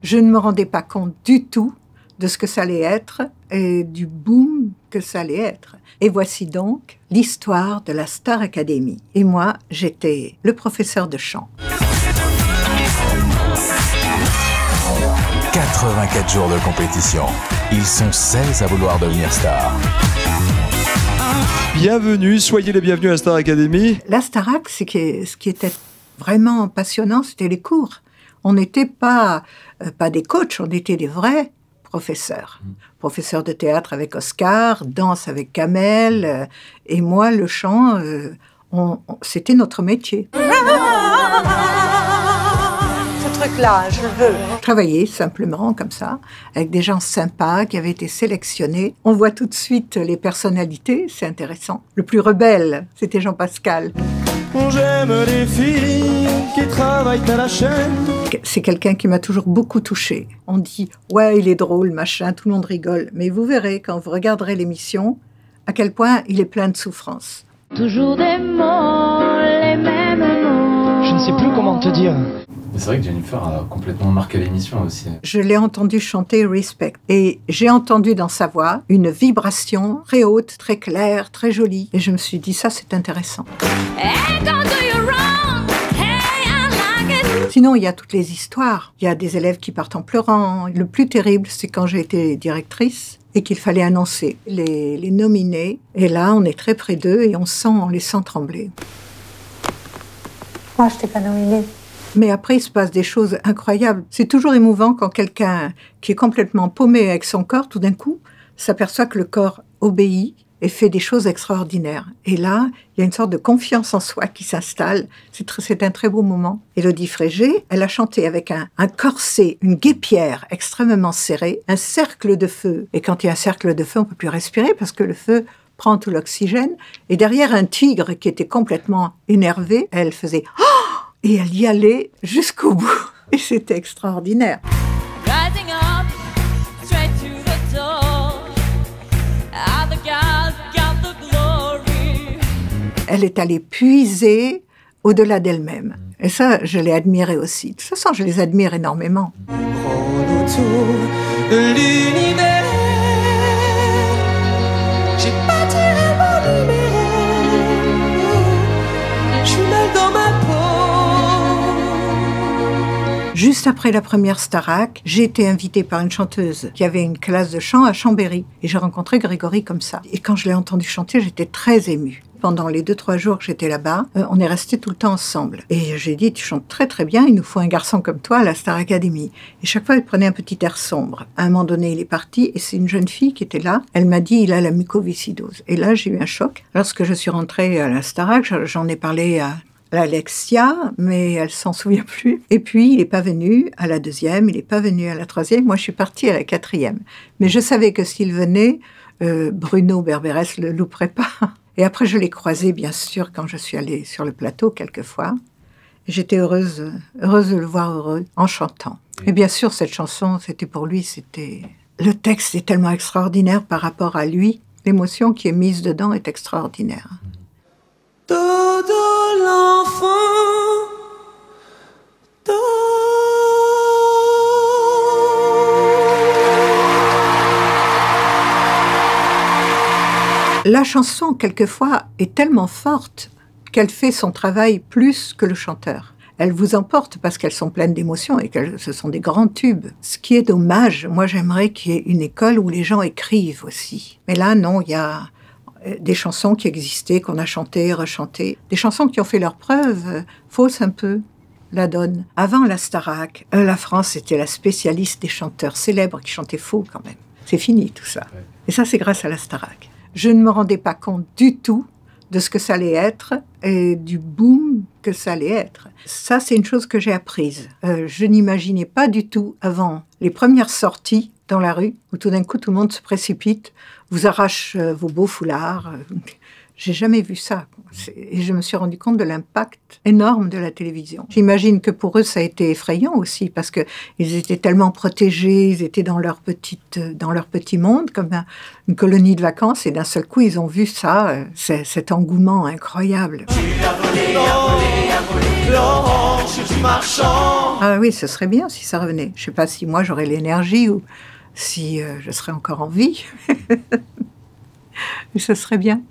Je ne me rendais pas compte du tout de ce que ça allait être et du boom que ça allait être. Et voici donc l'histoire de la Star Academy. Et moi, j'étais le professeur de chant. 84 jours de compétition. Ils sont 16 à vouloir devenir stars. Bienvenue, soyez les bienvenus à Star Academy. La Starac, ce qui était vraiment passionnant, c'était les cours. On n'était pas des coachs, on était des vrais professeurs. Professeur de théâtre avec Oscar, danse avec Kamel, et moi, le chant, c'était notre métier. Truc-là, je veux. Travailler simplement comme ça, avec des gens sympas qui avaient été sélectionnés. On voit tout de suite les personnalités, c'est intéressant. Le plus rebelle, c'était Jean-Pascal. J'aime les filles qui travaillent à la chaîne. C'est quelqu'un qui m'a toujours beaucoup touchée. On dit « ouais, il est drôle, machin, tout le monde rigole ». Mais vous verrez, quand vous regarderez l'émission, à quel point il est plein de souffrance. Toujours des mots, les mêmes mots. Je ne sais plus comment te dire. C'est vrai que Jennifer a complètement marqué l'émission aussi. Je l'ai entendu chanter Respect et j'ai entendu dans sa voix une vibration très haute, très claire, très jolie. Et je me suis dit, ça c'est intéressant. Sinon, il y a toutes les histoires. Il y a des élèves qui partent en pleurant. Le plus terrible, c'est quand j'ai été directrice et qu'il fallait annoncer les nominés. Et là, on est très près d'eux et on les sent trembler. Moi, je t'ai pas nominée. Mais après, il se passe des choses incroyables. C'est toujours émouvant quand quelqu'un qui est complètement paumé avec son corps, tout d'un coup, s'aperçoit que le corps obéit et fait des choses extraordinaires. Et là, il y a une sorte de confiance en soi qui s'installe. C'est un très beau moment. Élodie Frégé, elle a chanté avec un corset, une guêpière extrêmement serrée, un cercle de feu. Et quand il y a un cercle de feu, on ne peut plus respirer parce que le feu prend tout l'oxygène. Et derrière un tigre qui était complètement énervé, elle faisait « Oh !» Et elle y allait jusqu'au bout. Et c'était extraordinaire. Elle est allée puiser au-delà d'elle-même. Et ça, je l'ai admiré aussi. De toute façon, je les admire énormément. Prends autour de l'univers. J'ai pas tiré mon numéro. Je suis mal dans ma peau. Juste après la première Starac, j'ai été invitée par une chanteuse qui avait une classe de chant à Chambéry. Et j'ai rencontré Grégory comme ça. Et quand je l'ai entendu chanter, j'étais très émue. Pendant les 2-3 jours que j'étais là-bas, on est restés tout le temps ensemble. Et j'ai dit, tu chantes très très bien, il nous faut un garçon comme toi à la Star Academy. Et chaque fois, elle prenait un petit air sombre. À un moment donné, il est parti et c'est une jeune fille qui était là. Elle m'a dit, il a la mucoviscidose. Et là, j'ai eu un choc. Lorsque je suis rentrée à la Starac, j'en ai parlé à Alexia, mais elle s'en souvient plus. Et puis, il n'est pas venu à la 2e, il n'est pas venu à la 3e. Moi, je suis partie à la 4e. Mais je savais que s'il venait, Bruno Berberès le louperait pas. Et après, je l'ai croisé, bien sûr, quand je suis allée sur le plateau, quelquefois. J'étais heureuse de le voir heureux, en chantant. Et bien sûr, cette chanson, c'était pour lui, le texte est tellement extraordinaire par rapport à lui. L'émotion qui est mise dedans est extraordinaire. Dodo l'enfant, Dodo. La chanson, quelquefois, est tellement forte qu'elle fait son travail plus que le chanteur. Elle vous emporte parce qu'elles sont pleines d'émotions et que ce sont des grands tubes. Ce qui est dommage, moi j'aimerais qu'il y ait une école où les gens écrivent aussi. Mais là, non, il y a des chansons qui existaient, qu'on a chantées, rechantées. Des chansons qui ont fait leur preuve, faussent un peu la donne. Avant la Starac, la France était la spécialiste des chanteurs célèbres qui chantaient faux quand même. C'est fini tout ça. Et ça, c'est grâce à la Starac. Je ne me rendais pas compte du tout de ce que ça allait être et du boom que ça allait être. Ça, c'est une chose que j'ai apprise. Je n'imaginais pas du tout avant les premières sorties dans la rue, où tout d'un coup, tout le monde se précipite, vous arrache vos beaux foulards. J'ai jamais vu ça. Et je me suis rendu compte de l'impact énorme de la télévision. J'imagine que pour eux, ça a été effrayant aussi, parce qu'ils étaient tellement protégés, ils étaient dans leur petit monde, comme une colonie de vacances, et d'un seul coup, ils ont vu ça, cet engouement incroyable. Laurent, chez du marchand. Ah oui, ce serait bien si ça revenait. Je sais pas si moi j'aurais l'énergie ou si je serais encore en vie. Mais ce serait bien.